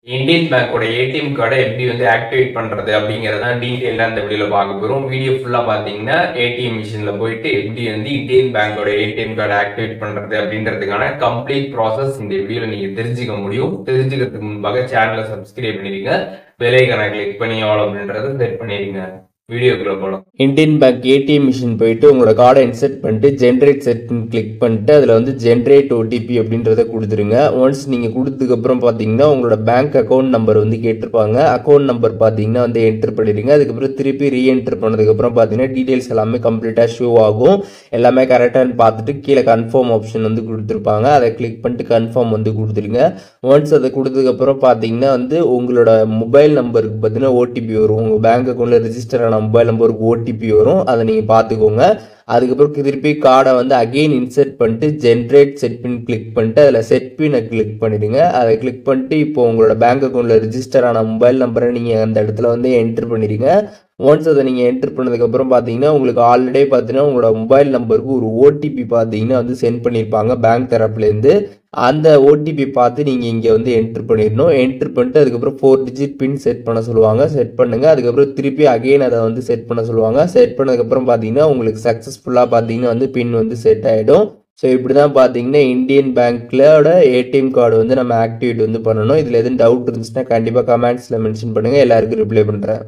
Indian பேங்கோட ATM கார்டை எப்படி வந்து ஆக்டிவேட் பண்றது அப்படிங்கறத டீடைலா இந்த வீடியோல பார்க்க போறோம். வீடியோ ஃபுல்லா பாத்தீங்கன்னா ஏடிஎம் மிஷின்ல போயிட்டு எப்படி வந்து இந்தியன் பேங்கோட ஏடிஎம் கார்டை ஆக்டிவேட் பண்றது அப்படின்றதுக்கான கம்ப்ளீட் ப்ராசஸ் இந்த வீடியோல நீங்க தெரிஞ்சுக்க முடியும். தெரிஞ்சுக்கிறதுக்கு முன்பாக சேனலை சப்ஸ்கிரைப் பண்ணிருங்க, பெல் ஐகானை கிளிக் பண்ணி ஆல் அப்படின்றத செட் பண்ணிருங்க. வீடியோக்குள்ள போகலாம். இந்தியன் பேங்க் ஏடிஎம் மிஷின் போயிட்டு உங்களோட கார்டை இன்செர்ட் பண்ணிட்டு ஜென்ரேட் செட்னு கிளிக் பண்ணிட்டு அதில் வந்து ஜென்ரேட் ஓடிபி அப்படின்றத கொடுத்துருங்க. ஒன்ஸ் நீங்கள் கொடுத்ததுக்கப்புறம் பார்த்தீங்கன்னா உங்களோட பேங்க் அக்கௌண்ட் நம்பர் வந்து கேட்டிருப்பாங்க. அக்கௌண்ட் நம்பர் பார்த்தீங்கன்னா வந்து என்டர் பண்ணிடுங்க. அதுக்கப்புறம் திருப்பி ரீஎன்டர் பண்ணதுக்கப்புறம் பார்த்தீங்கன்னா டீட்டெயில்ஸ் எல்லாமே கம்ப்ளீட்டாக ஷோ ஆகும். எல்லாமே கரெக்டானு பார்த்துட்டு கீழே கன்ஃபார்ம் ஆப்ஷன் வந்து கொடுத்துருப்பாங்க. அதை கிளிக் பண்ணிட்டு கன்ஃபார்ம் வந்து கொடுத்துருங்க. ஒன்ஸ் அதை கொடுத்ததுக்கப்புறம் பார்த்தீங்கன்னா வந்து உங்களோட மொபைல் நம்பருக்கு பார்த்தீங்கன்னா ஓடிபி வரும். உங்கள் பேங்க் அக்கௌண்ட்டில் ரிஜிஸ்டர் ஆன மொபைல் நம்பருக்கு ஓடிபி வரும். அதை நீங்கள் பார்த்துக்கோங்க. அதுக்கப்புறம் திருப்பி கார்டை வந்து அகெயின் இன்செர்ட் பண்ணிட்டு ஜென்ரேட் செட் பின் கிளிக் பண்ணிட்டு அதில் செட் பின்னை கிளிக் பண்ணிடுங்க. அதை கிளிக் பண்ணிட்டு இப்போ உங்களோட பேங்க் அக்கௌண்ட்டில் ரிஜிஸ்டர் ஆன மொபைல் நம்பரை நீங்கள் அந்த இடத்துல வந்து என்டர் பண்ணிடுங்க. ஒன்ஸ் அதை நீங்கள் என்டர் பண்ணதுக்கப்புறம் பார்த்தீங்கன்னா உங்களுக்கு ஆல்ரெடி பார்த்தீங்கன்னா உங்களோட மொபைல் நம்பருக்கு ஒரு ஓடிபி பார்த்தீங்கன்னா வந்து சென்ட் பண்ணியிருப்பாங்க பேங்க் தரப்புலேருந்து. அந்த ஓடிபி பார்த்து நீங்கள் இங்கே வந்து என்ட்ரு பண்ணிடணும். என்ட்ரு பண்ணிட்டு அதுக்கப்புறம் 4 டிஜிட் பின் செட் பண்ண சொல்லுவாங்க. செட் பண்ணுங்கள். அதுக்கப்புறம் திருப்பி அகெயின் அதை வந்து செட் பண்ண சொல்லுவாங்க. செட் பண்ணதுக்கப்புறம் பார்த்தீங்கன்னா உங்களுக்கு சக்ஸஸ்ஃபுல்லாக பார்த்தீங்கன்னா வந்து பின் வந்து செட் ஆகிடும். ஸோ இப்படி தான் பார்த்தீங்கன்னா இந்தியன் பேங்க்லோட ஏடிஎம் கார்டு வந்து நம்ம ஆக்டிவேட் வந்து பண்ணணும். இதில் எதுவும் டவுட் இருந்துச்சுன்னா கண்டிப்பாக கமெண்ட்ஸில் மென்ஷன் பண்ணுங்கள். எல்லாருக்கும் ரிப்ளை பண்ணுறேன்.